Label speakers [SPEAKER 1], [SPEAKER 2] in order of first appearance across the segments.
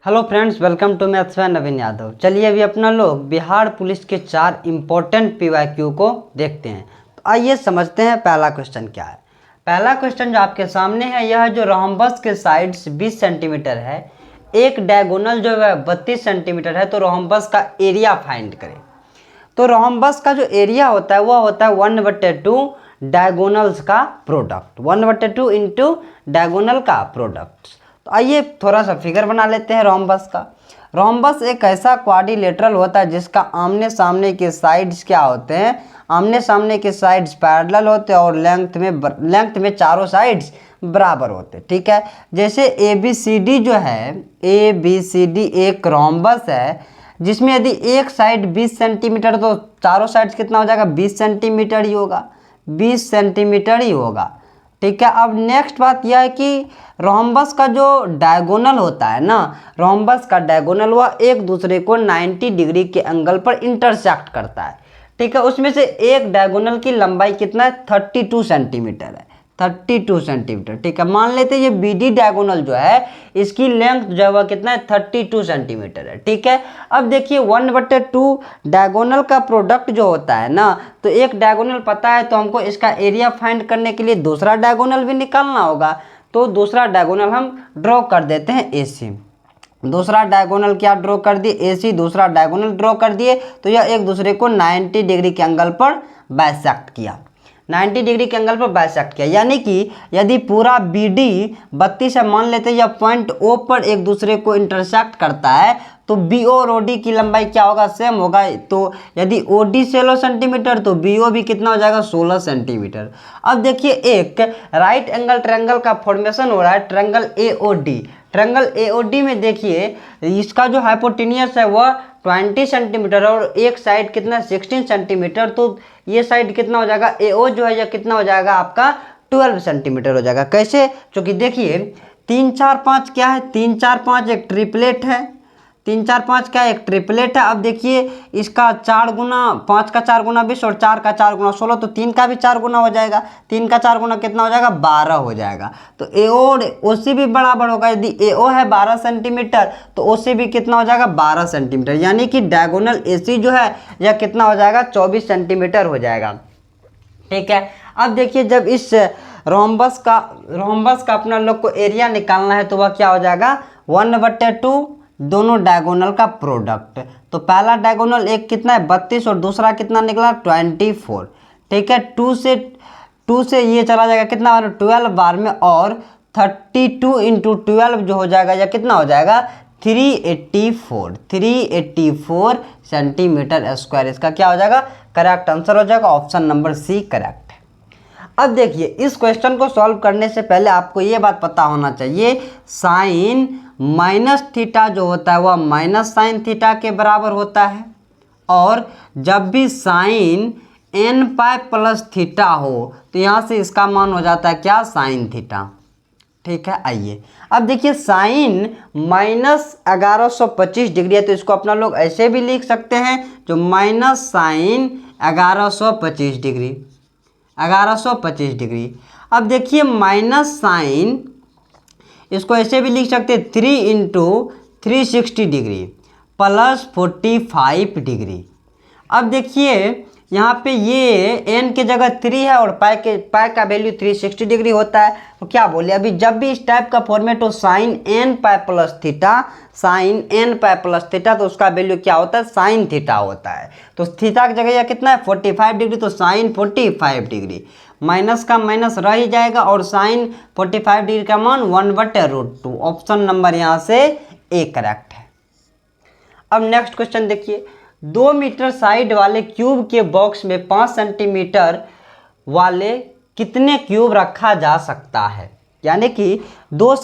[SPEAKER 1] Hello friends, welcome to maths by Naveen Yadav. चलिए अभी अपना लोग बिहार पुलिस के 4 इम्पोर्टेंट पीवाईक्यू को देखते हैं। तो आइए समझते हैं पहला क्वेश्चन क्या है। पहला क्वेश्चन जो आपके सामने है, यह जो रोम्बस के साइड्स 20 सेंटीमीटर है, एक डायगोनल जो है 32 सेंटीमीटर है, तो रोम्बस का एरिया फाइंड करें। तो रोम्बस का जो एरिया होता है वह होता है 1/2 डायगोनल्स का प्रोडक्ट, 1/2 इंटू डायगोनल का प्रोडक्ट। तो आइए थोड़ा सा फिगर बना लेते हैं रोम्बस का। रोम्बस एक ऐसा क्वाड्रिलेटरल होता है जिसका आमने सामने के साइड्स क्या होते हैं, आमने सामने के साइड्स पैरेलल होते हैं और लेंथ में चारों साइड्स बराबर होते हैं। ठीक है, जैसे ABCD जो है, ABCD एक रोम्बस है जिसमें यदि एक साइड 20 सेंटीमीटर तो चारों साइड्स कितना हो जाएगा, 20 सेंटीमीटर ही होगा, 20 सेंटीमीटर ही होगा। ठीक है, अब नेक्स्ट बात यह है कि रोम्बस का जो डायगोनल होता है ना, रोम्बस का डायगोनल वह एक दूसरे को 90 डिग्री के एंगल पर इंटरसेक्ट करता है। ठीक है, उसमें से एक डायगोनल की लंबाई कितना है, 32 सेंटीमीटर है, 32 सेंटीमीटर। ठीक है, मान लेते हैं ये BD डायगोनल जो है इसकी लेंथ जो है वह कितना है, 32 सेंटीमीटर है। ठीक है, अब देखिए 1/2 डायगोनल का प्रोडक्ट जो होता है ना, तो एक डायगोनल पता है तो हमको इसका एरिया फाइंड करने के लिए दूसरा डायगोनल भी निकालना होगा। तो दूसरा डायगोनल हम ड्रॉ कर देते हैं AC। दूसरा डायगोनल क्या ड्रॉ कर दिए, AC दूसरा डायगोनल ड्रॉ कर दिए, तो यह एक दूसरे को 90 डिग्री के एंगल पर बाइसेक्ट किया, 90 डिग्री के एंगल पर बाइसेक्ट किया। यानी कि यदि पूरा BD 32 है, मान लेते हैं यह पॉइंट O पर एक दूसरे को इंटरसेक्ट करता है, तो BO और OD की लंबाई क्या होगा, सेम होगा। तो यदि OD 16 सेंटीमीटर तो BO भी कितना हो जाएगा, 16 सेंटीमीटर। अब देखिए एक राइट एंगल ट्रायंगल का फॉर्मेशन हो रहा है, ट्रायंगल AOD। ट्रायंगल AOD में देखिए इसका जो हाइपोटेनियस है वह 20 सेंटीमीटर और एक साइड कितना 16 सेंटीमीटर, तो ये साइड कितना हो जाएगा, AO जो है यह कितना हो जाएगा आपका 12 सेंटीमीटर हो जाएगा। कैसे, क्योंकि देखिए 3 4 5 क्या है, 3 4 5 एक ट्रिपलेट है, 3 4 5 क्या एक ट्रिपलेट है। अब देखिए इसका 4 गुना 5 का 4 गुना 20 और 4 का 4 गुना 16, तो 3 का भी 4 गुना हो जाएगा, 3 का 4 गुना कितना हो जाएगा, 12 हो जाएगा। तो AO और OC भी बराबर होगा। यदि AO है 12 सेंटीमीटर तो OC भी कितना हो जाएगा, 12 सेंटीमीटर। यानी कि डायगोनल AC जो है यह कितना हो जाएगा, 24 सेंटीमीटर हो जाएगा। ठीक है, अब देखिए जब इस रोम्बस का अपना लोग को एरिया निकालना है तो वह क्या हो जाएगा, 1/2 दोनों डायगोनल का प्रोडक्ट। तो पहला डायगोनल एक कितना है 32 और दूसरा कितना निकला 24। ठीक है, 2 से ये चला जाएगा कितना 12 बार में, और 32 इंटू 12 जो हो जाएगा या कितना हो जाएगा 384 सेंटीमीटर स्क्वायर। इसका क्या हो जाएगा, करेक्ट आंसर हो जाएगा ऑप्शन नंबर C करेक्ट। अब देखिए इस क्वेश्चन को सॉल्व करने से पहले आपको ये बात पता होना चाहिए, साइन माइनस थीटा जो होता है वह माइनस साइन थीटा के बराबर होता है, और जब भी साइन nπ प्लस थीटा हो तो यहाँ से इसका मान हो जाता है क्या, साइन थीटा। ठीक है, आइए अब देखिए साइन -1125 डिग्री है, तो इसको अपना लोग ऐसे भी लिख सकते हैं जो माइनस साइन 1125 डिग्री, 1125 डिग्री। अब देखिए माइनस साइन इसको ऐसे भी लिख सकते हैं 3 इंटू 360 डिग्री प्लस 45 डिग्री। अब देखिए यहाँ पे ये n की जगह 3 है और पाई का वैल्यू 360 डिग्री होता है। तो क्या बोले, अभी जब भी इस टाइप का फॉर्मेट हो sine nπ plus theta, sine nπ plus theta, तो उसका वैल्यू क्या होता है, साइन थीटा होता है। तो थीटा की जगह यह कितना है 45 डिग्री, तो साइन 45 डिग्री, माइनस का माइनस रह ही जाएगा और साइन 45 डिग्री का मान 1/√2। ऑप्शन नंबर यहाँ से A करेक्ट है। अब नेक्स्ट क्वेश्चन देखिए, 2 मीटर साइड वाले क्यूब के बॉक्स में 5 सेंटीमीटर वाले कितने क्यूब रखा जा सकता है। यानी कि 2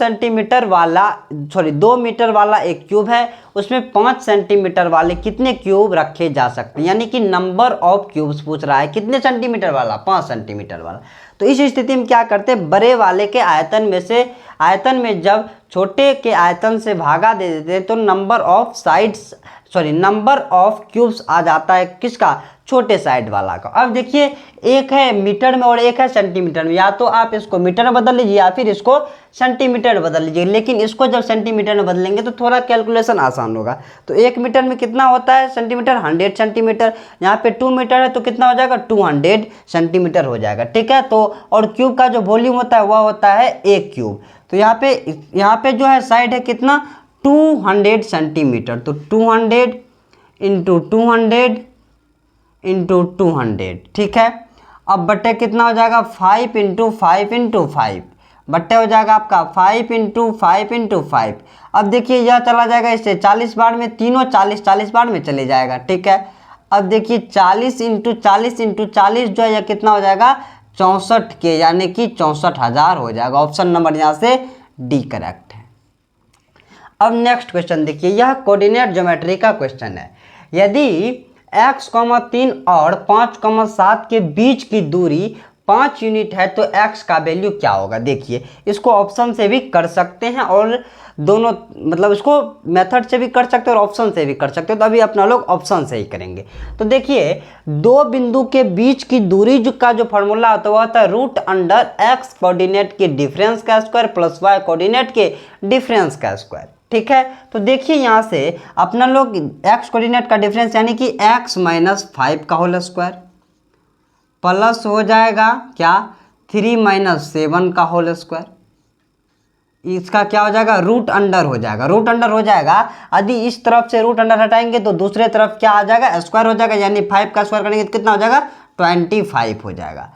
[SPEAKER 1] मीटर वाला एक क्यूब है, उसमें 5 सेंटीमीटर वाले कितने क्यूब रखे जा सकते हैं। यानी कि नंबर ऑफ क्यूब्स पूछ रहा है, कितने सेंटीमीटर वाला, 5 सेंटीमीटर वाला। तो इस स्थिति में क्या करते हैं, बड़े वाले के आयतन में जब छोटे के आयतन से भागा दे देते हैं तो नंबर ऑफ क्यूब्स आ जाता है किसका, छोटे साइड वाला का। अब देखिए एक है मीटर में और एक है सेंटीमीटर में, या तो आप इसको मीटर में बदल लीजिए या फिर इसको सेंटीमीटर में बदल लीजिए, लेकिन इसको जब सेंटीमीटर में बदलेंगे तो थोड़ा कैलकुलेशन आसान होगा। तो 1 मीटर में कितना होता है सेंटीमीटर, 100 सेंटीमीटर। यहाँ पे 2 मीटर है तो कितना हो जाएगा, 200 सेंटीमीटर हो जाएगा, ठीक है। तो और क्यूब का जो वॉल्यूम होता है वह होता है 1 क्यूब। तो यहाँ पे जो है साइड है कितना, 200 सेंटीमीटर। तो 200 इंटू 200 इंटू 200, ठीक है। अब बट्टे कितना हो जाएगा, 5 इंटू 5 इंटू 5, बट्टे हो जाएगा आपका 5 इंटू 5 इंटू 5। अब देखिए यह चला जाएगा इससे 40 बार में, तीनों 40 बार में चले जाएगा, ठीक है। अब देखिए 40 इंटू 40 इंटू 40 जो है यह कितना हो जाएगा, 64 के, यानी कि 64,000 हो जाएगा। ऑप्शन नंबर यहाँ से डी करेक्ट है। अब नेक्स्ट क्वेश्चन देखिए, यह कोऑर्डिनेट ज्योमेट्री का क्वेश्चन है। यदि x, 3 और 5, 7 के बीच की दूरी 5 यूनिट है तो x का वैल्यू क्या होगा। देखिए इसको ऑप्शन से भी कर सकते हैं और दोनों मतलब इसको मेथड से भी कर सकते हैं और ऑप्शन से भी कर सकते हैं। तो अभी अपना लोग ऑप्शन से ही करेंगे। तो देखिए दो बिंदु के बीच की दूरी का जो फॉर्मूला होता है वह होता है √x कोऑर्डिनेट के डिफरेंस का स्क्वायर प्लस y कोऑर्डिनेट के डिफरेंस का स्क्वायर, ठीक है। तो देखिए यहाँ से अपना लोग x कोऑर्डिनेट का डिफरेंस यानी कि x - 5 का होल स्क्वायर प्लस हो जाएगा क्या, 3 - 7 का होल स्क्वायर। इसका क्या हो जाएगा, √अंडर हो जाएगा, √अंडर हो जाएगा। यदि इस तरफ से √अंडर हटाएंगे तो दूसरे तरफ क्या आ जाएगा, स्क्वायर हो जाएगा, यानी 5 का स्क्वायर करेंगे तो कितना हो जाएगा, 25 हो जाएगा।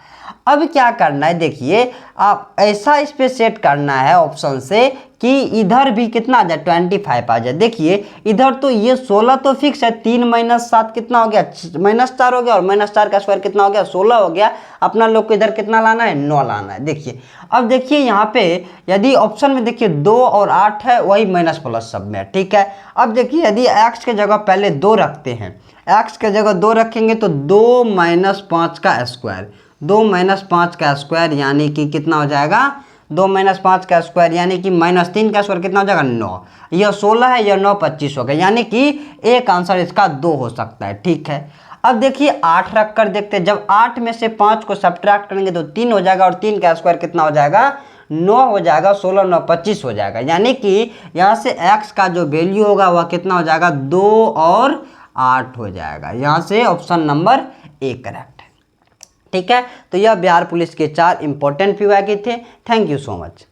[SPEAKER 1] अब क्या करना है, देखिए आप ऐसा इस पे सेट करना है ऑप्शन से कि इधर भी कितना आ जाए, 25 आ जाए। देखिए इधर तो ये 16 तो फिक्स है, 3 - 7 कितना हो गया, -4 हो गया, और -4 का स्क्वायर कितना हो गया, 16 हो गया। अपना लोग को इधर कितना लाना है, 9 लाना है। देखिए अब देखिए यहाँ पे यदि ऑप्शन में देखिए 2 और 8 है, वही माइनस प्लस सब में है, ठीक है। अब देखिए यदि x के जगह पहले 2 रखते हैं, x के जगह 2 रखेंगे तो 2 - 5 का स्क्वायर, 2 - 5 का स्क्वायर यानी कि कितना हो जाएगा, 2 - 5 का स्क्वायर यानी कि -3 का स्क्वायर कितना हो जाएगा, 9। यह 16 है, यह 9 25 हो गया, यानी कि एक आंसर इसका 2 हो सकता है, ठीक है। अब देखिए 8 रख कर देखते हैं, जब 8 में से 5 को सब्ट्रैक्ट करेंगे तो 3 हो जाएगा, और 3 का स्क्वायर कितना हो जाएगा, 9 हो जाएगा, 16 9 25 हो जाएगा। यानी कि यहाँ से x का जो वैल्यू होगा वह कितना हो जाएगा, 2 और 8 हो जाएगा। यहाँ से ऑप्शन नंबर ए करेक्ट है, ठीक है। तो यह बिहार पुलिस के 4 इंपॉर्टेंट पीवाईक्यू थे। Thank you so much.